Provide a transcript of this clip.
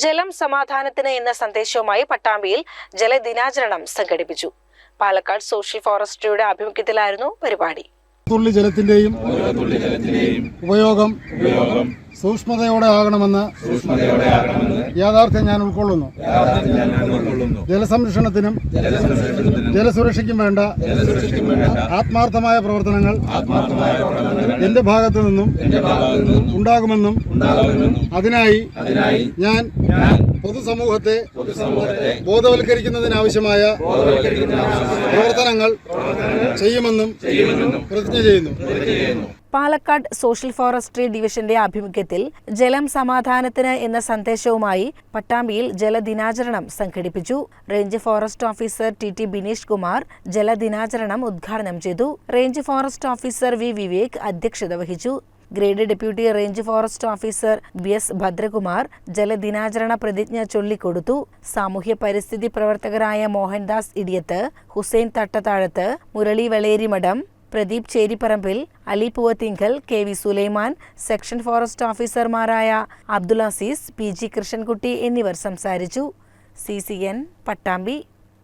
ജലം സമാധാനത്തിന് എന്ന സന്ദേശവുമായി പട്ടാമ്പിയിൽ ജലദിനാചരണം സംഘടിപ്പിച്ചു. പാലക്കാട് സോഷ്യൽ ഫോറസ്ട്രിയുടെ ആഭിമുഖ്യത്തിലായിരുന്നു പരിപാടി. തുള്ളി ജലത്തിന്റെയും ഉപയോഗം സൂക്ഷ്മതയോടെ ആകണമെന്ന് യാഥാർത്ഥ്യം ഞാൻ ഉൾക്കൊള്ളുന്നു. ജലസംരക്ഷണത്തിനും ജലസുരക്ഷയ്ക്കും വേണ്ട ആത്മാർത്ഥമായ പ്രവർത്തനങ്ങൾ എന്റെ ഭാഗത്തു നിന്നും ഉണ്ടാകുമെന്നും അതിനായി ഞാൻ പൊതുസമൂഹത്തെ ബോധവൽക്കരിക്കുന്നതിനാവശ്യമായ പ്രവർത്തനങ്ങൾ ചെയ്യുമെന്നും പ്രതിജ്ഞ ചെയ്യുന്നു. പാലക്കാട് സോഷ്യൽ ഫോറസ്ട്രി ഡിവിഷന്റെ ആഭിമുഖ്യത്തിൽ ജലം സമാധാനത്തിന് എന്ന സന്ദേശവുമായി പട്ടാമ്പിയിൽ ജലദിനാചരണം സംഘടിപ്പിച്ചു. Range forest officer T Bineesh Kumar ജലദിനാചരണം ഉദ്ഘാടനം ചെയ്തു. Range forest officer V Vivek അധ്യക്ഷത വഹിച്ചു. Grade deputy range forest officer BS Bhadrakumar ജലദിനാചരണ പ്രതിജ്ഞ ചൊല്ലിക്കൊടുത്തു. സാമൂഹ്യ പരിസ്ഥിതി പ്രവർത്തകരായ Mohandas Idiyath, Hussain Thattathazhath, Murali Velerimadam, Pradeep Cheripparambil, Ali Poovathinkal, KV Sulaiman, section forest ഓഫീസർമാരായ അബ്ദുൽ അസീസ്, PG കൃഷ്ണൻകുട്ടി എന്നിവർ സംസാരിച്ചു. CCN പട്ടാമ്പി.